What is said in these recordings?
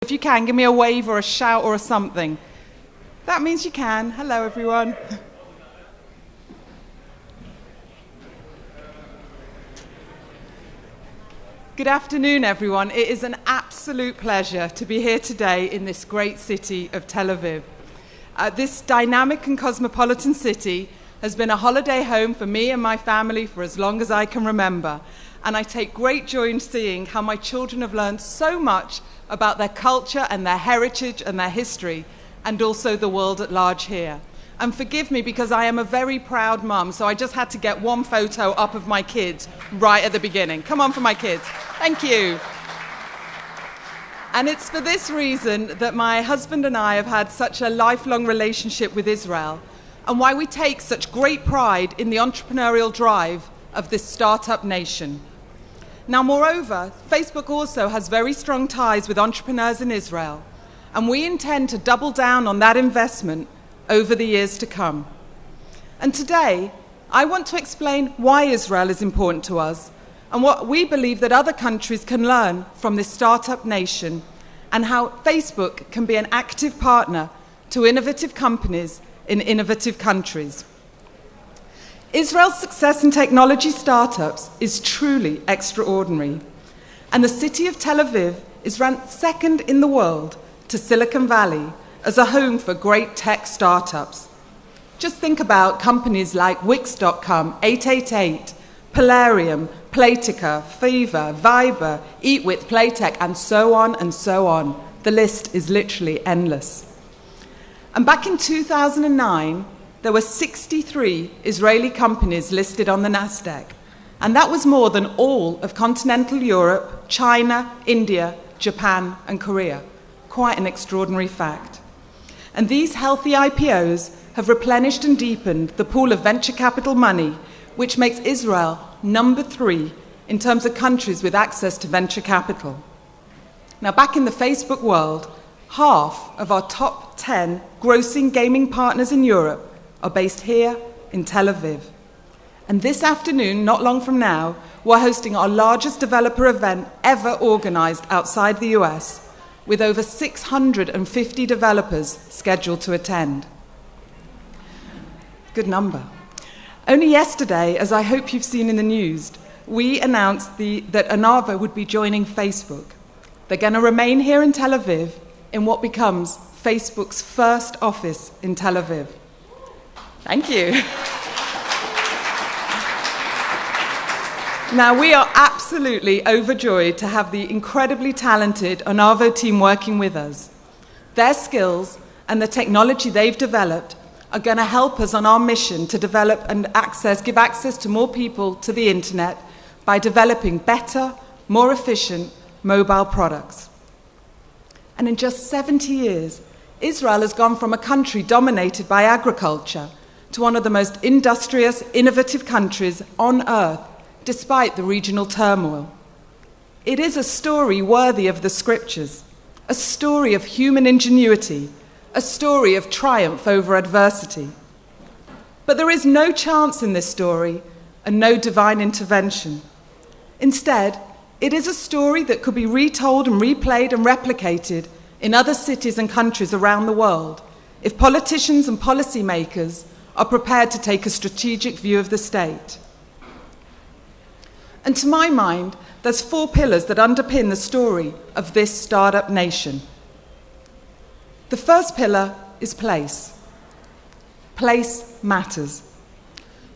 If you can, give me a wave or a shout or a something. That means you can. Hello, everyone. Good afternoon, everyone. It is an absolute pleasure to be here today in this great city of Tel Aviv. This dynamic and cosmopolitan city has been a holiday home for me and my family for as long as I can remember. And I take great joy in seeing how my children have learned so much about their culture and their heritage and their history, and also the world at large here. And forgive me because I am a very proud mum, so I just had to get one photo up of my kids right at the beginning. Come on for my kids. Thank you. And it's for this reason that my husband and I have had such a lifelong relationship with Israel, and why we take such great pride in the entrepreneurial drive of this startup nation. Now, moreover, Facebook also has very strong ties with entrepreneurs in Israel, and we intend to double down on that investment over the years to come. And today, I want to explain why Israel is important to us and what we believe that other countries can learn from this startup nation, and how Facebook can be an active partner to innovative companies in innovative countries. Israel's success in technology startups is truly extraordinary, and the city of Tel Aviv is ranked second in the world to Silicon Valley as a home for great tech startups. Just think about companies like Wix.com, 888, Polarium, Playtika, Fever, Viber, Eatwith, Playtech, and so on and so on. The list is literally endless. And back in 2009, there were 63 Israeli companies listed on the Nasdaq, and that was more than all of continental Europe, China, India, Japan, and Korea. Quite an extraordinary fact. And these healthy IPOs have replenished and deepened the pool of venture capital money, which makes Israel number 3 in terms of countries with access to venture capital. Now, back in the Facebook world, half of our top 10 grossing gaming partners in Europe are based here in Tel Aviv. And this afternoon, not long from now, we're hosting our largest developer event ever organized outside the US, with over 650 developers scheduled to attend. Good number. Only yesterday, as I hope you've seen in the news, we announced that Anava would be joining Facebook. They're going to remain here in Tel Aviv in what becomes Facebook's first office in Tel Aviv. Thank you. Now, we are absolutely overjoyed to have the incredibly talented Onavo team working with us. Their skills and the technology they've developed are going to help us on our mission to develop and give access to more people to the internet by developing better, more efficient mobile products. And in just 70 years, Israel has gone from a country dominated by agriculture to one of the most industrious, innovative countries on earth, despite the regional turmoil. It is a story worthy of the scriptures, a story of human ingenuity, a story of triumph over adversity. But there is no chance in this story and no divine intervention. Instead, it is a story that could be retold and replayed and replicated in other cities and countries around the world if politicians and policymakers are prepared to take a strategic view of the state. And to my mind, there's 4 pillars that underpin the story of this startup nation. The first pillar is place. Place matters.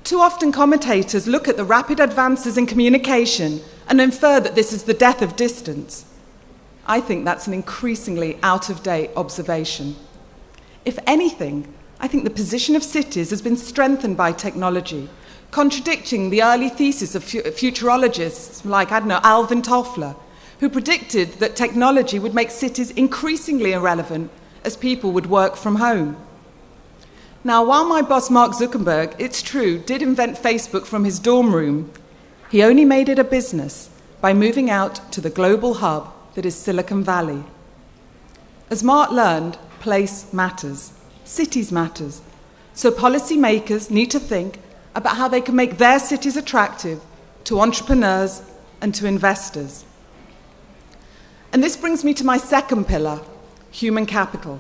Too often commentators look at the rapid advances in communication and infer that this is the death of distance. I think that's an increasingly out-of-date observation. If anything, I think the position of cities has been strengthened by technology, contradicting the early thesis of futurologists like, Alvin Toffler, who predicted that technology would make cities increasingly irrelevant as people would work from home. Now, while my boss Mark Zuckerberg, it's true, did invent Facebook from his dorm room, he only made it a business by moving out to the global hub that is Silicon Valley. As Mark learned, place matters. Cities matters. So policymakers need to think about how they can make their cities attractive to entrepreneurs and to investors. And this brings me to my second pillar, human capital.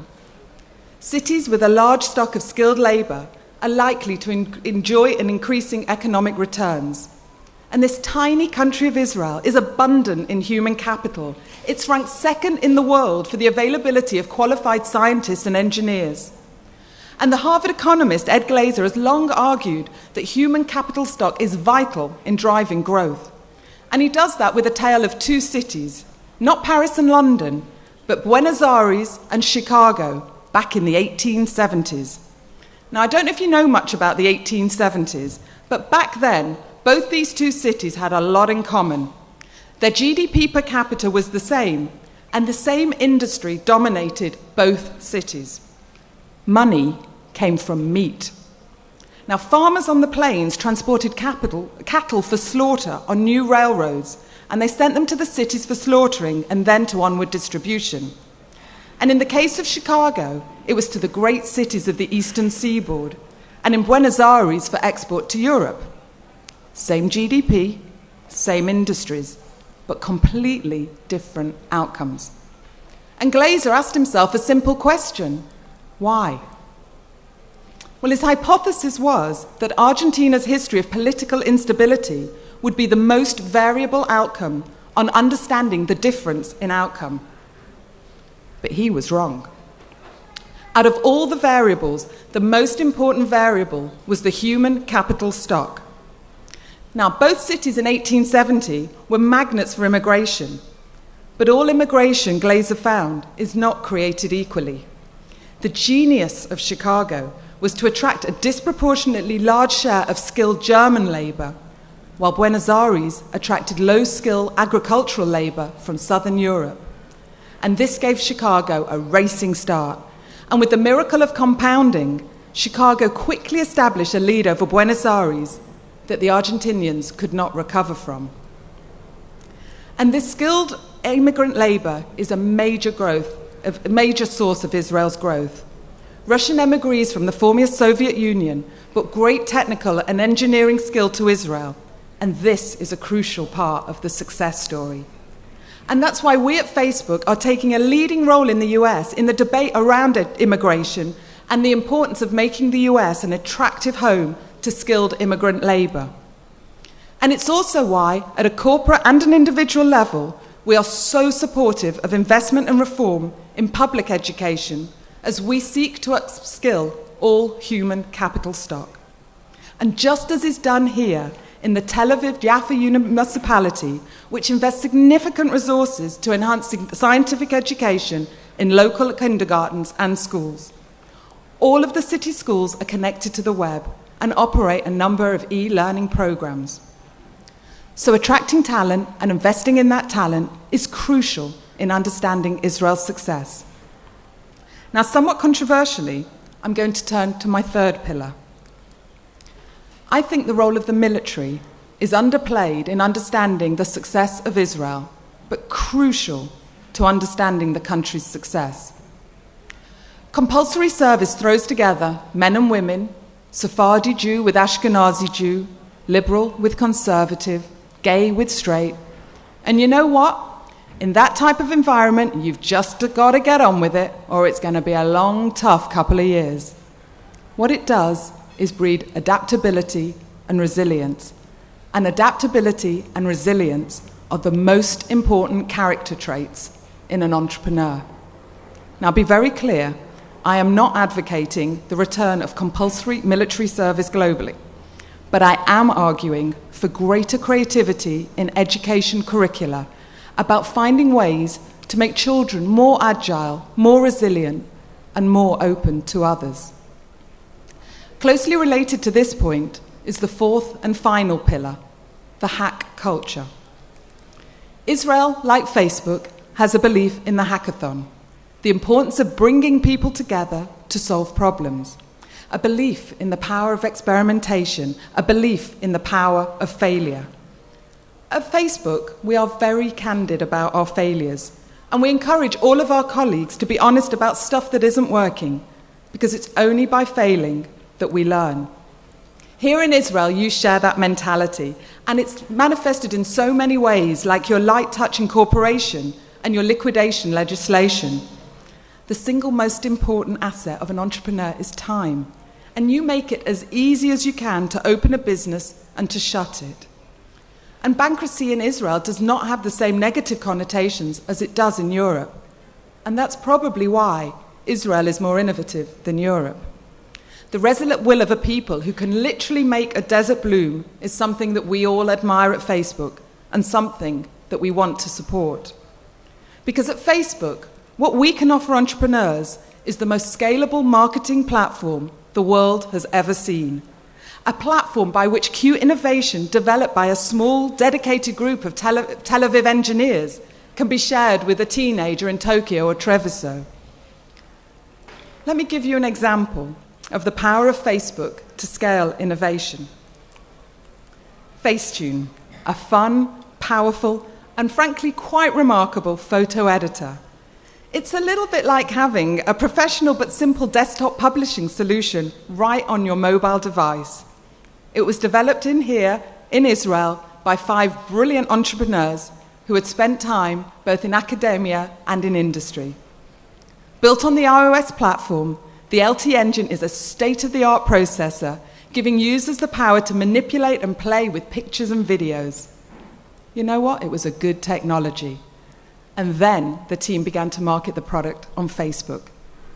Cities with a large stock of skilled labour are likely to enjoy an increasing economic returns. And this tiny country of Israel is abundant in human capital. It's ranked second in the world for the availability of qualified scientists and engineers. And the Harvard economist Ed Glaeser has long argued that human capital stock is vital in driving growth. And he does that with a tale of two cities, not Paris and London, but Buenos Aires and Chicago, back in the 1870s. Now, I don't know if you know much about the 1870s, but back then, both these two cities had a lot in common. Their GDP per capita was the same, and the same industry dominated both cities. Money came from meat. Now, farmers on the plains transported cattle for slaughter on new railroads, and they sent them to the cities for slaughtering and then to onward distribution. And in the case of Chicago, it was to the great cities of the eastern seaboard, and in Buenos Aires for export to Europe. Same GDP, same industries, but completely different outcomes. And Glaeser asked himself a simple question: why? Well, his hypothesis was that Argentina's history of political instability would be the most variable outcome on understanding the difference in outcome. But he was wrong. Out of all the variables, the most important variable was the human capital stock. Now, both cities in 1870 were magnets for immigration, but all immigration, Glaeser found, is not created equally. The genius of Chicago was to attract a disproportionately large share of skilled German labour, while Buenos Aires attracted low-skill agricultural labour from southern Europe. And this gave Chicago a racing start. And with the miracle of compounding, Chicago quickly established a lead over Buenos Aires that the Argentinians could not recover from. And this skilled immigrant labour is a major source of Israel's growth. Russian emigres from the former Soviet Union brought great technical and engineering skill to Israel, and this is a crucial part of the success story. And that's why we at Facebook are taking a leading role in the US in the debate around immigration and the importance of making the US an attractive home to skilled immigrant labour. And it's also why, at a corporate and an individual level, we are so supportive of investment and reform in public education as we seek to upskill all human capital stock. And just as is done here in the Tel Aviv-Jaffa municipality, which invests significant resources to enhancing scientific education in local kindergartens and schools. All of the city schools are connected to the web and operate a number of e-learning programs. So attracting talent and investing in that talent is crucial in understanding Israel's success. Now, somewhat controversially, I'm going to turn to my third pillar. I think the role of the military is underplayed in understanding the success of Israel, but crucial to understanding the country's success. Compulsory service throws together men and women, Sephardi Jew with Ashkenazi Jew, liberal with conservative, gay with straight. And you know what? In that type of environment, you've just got to get on with it, or it's going to be a long, tough couple of years. What it does is breed adaptability and resilience. And adaptability and resilience are the most important character traits in an entrepreneur. Now, be very clear, I am not advocating the return of compulsory military service globally, but I am arguing for greater creativity in education curricula about finding ways to make children more agile, more resilient, and more open to others. Closely related to this point is the fourth and final pillar, the hack culture. Israel, like Facebook, has a belief in the hackathon, the importance of bringing people together to solve problems, a belief in the power of experimentation, a belief in the power of failure. At Facebook, we are very candid about our failures, and we encourage all of our colleagues to be honest about stuff that isn't working, because it's only by failing that we learn. Here in Israel, you share that mentality, and it's manifested in so many ways, like your light touch incorporation and your liquidation legislation. The single most important asset of an entrepreneur is time, and you make it as easy as you can to open a business and to shut it. And bankruptcy in Israel does not have the same negative connotations as it does in Europe. And that's probably why Israel is more innovative than Europe. The resolute will of a people who can literally make a desert bloom is something that we all admire at Facebook and something that we want to support. Because at Facebook, what we can offer entrepreneurs is the most scalable marketing platform the world has ever seen. A platform by which Q innovation developed by a small, dedicated group of Tel Aviv engineers can be shared with a teenager in Tokyo or Treviso. Let me give you an example of the power of Facebook to scale innovation. Facetune, a fun, powerful, and frankly quite remarkable photo editor. It's a little bit like having a professional but simple desktop publishing solution right on your mobile device. It was developed in Israel, by 5 brilliant entrepreneurs who had spent time both in academia and in industry. Built on the iOS platform, the LT Engine is a state-of-the-art processor, giving users the power to manipulate and play with pictures and videos. You know what? It was a good technology. And then the team began to market the product on Facebook,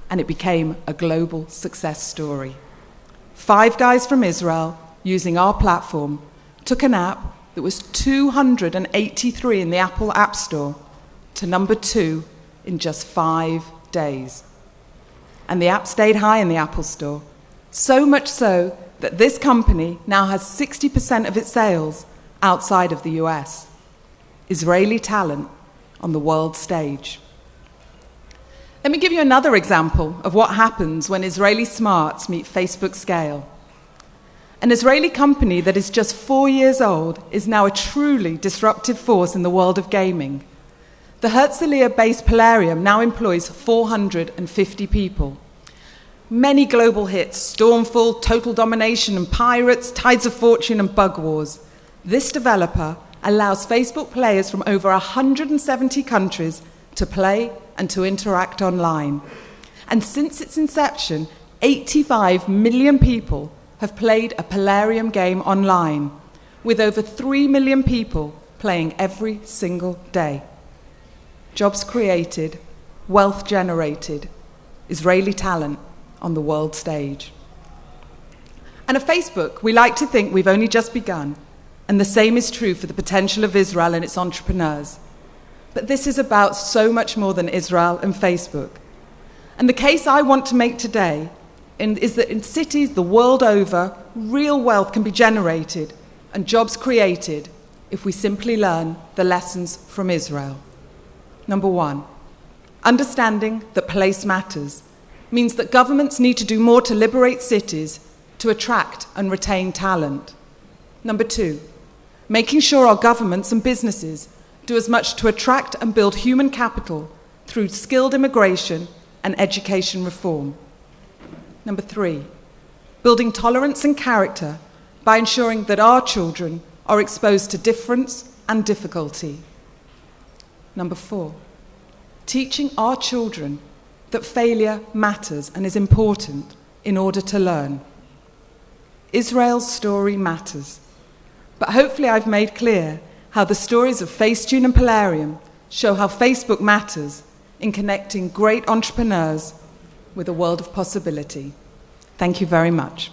and it became a global success story. 5 guys from Israel, using our platform, took an app that was 283 in the Apple App Store to number 2 in just 5 days. And the app stayed high in the Apple Store, so much so that this company now has 60% of its sales outside of the US. Israeli talent on the world stage. Let me give you another example of what happens when Israeli smarts meet Facebook scale. An Israeli company that is just 4 years old is now a truly disruptive force in the world of gaming. The Herzliya-based Plarium now employs 450 people. Many global hits, Stormfall, Total Domination and Pirates, Tides of Fortune and Bug Wars. This developer allows Facebook players from over 170 countries to play and to interact online. And since its inception, 85 million people have played a Plarium game online, with over 3 million people playing every single day. Jobs created, wealth generated, Israeli talent on the world stage. And at Facebook, we like to think we've only just begun, and the same is true for the potential of Israel and its entrepreneurs. But this is about so much more than Israel and Facebook. And the case I want to make today is that in cities the world over, real wealth can be generated and jobs created if we simply learn the lessons from Israel. Number 1, understanding that place matters means that governments need to do more to liberate cities to attract and retain talent. Number 2, making sure our governments and businesses do as much to attract and build human capital through skilled immigration and education reform. Number 3, building tolerance and character by ensuring that our children are exposed to difference and difficulty. Number 4, teaching our children that failure matters and is important in order to learn. Israel's story matters, but hopefully I've made clear how the stories of Facetune and Plarium show how Facebook matters in connecting great entrepreneurs with a world of possibility. Thank you very much.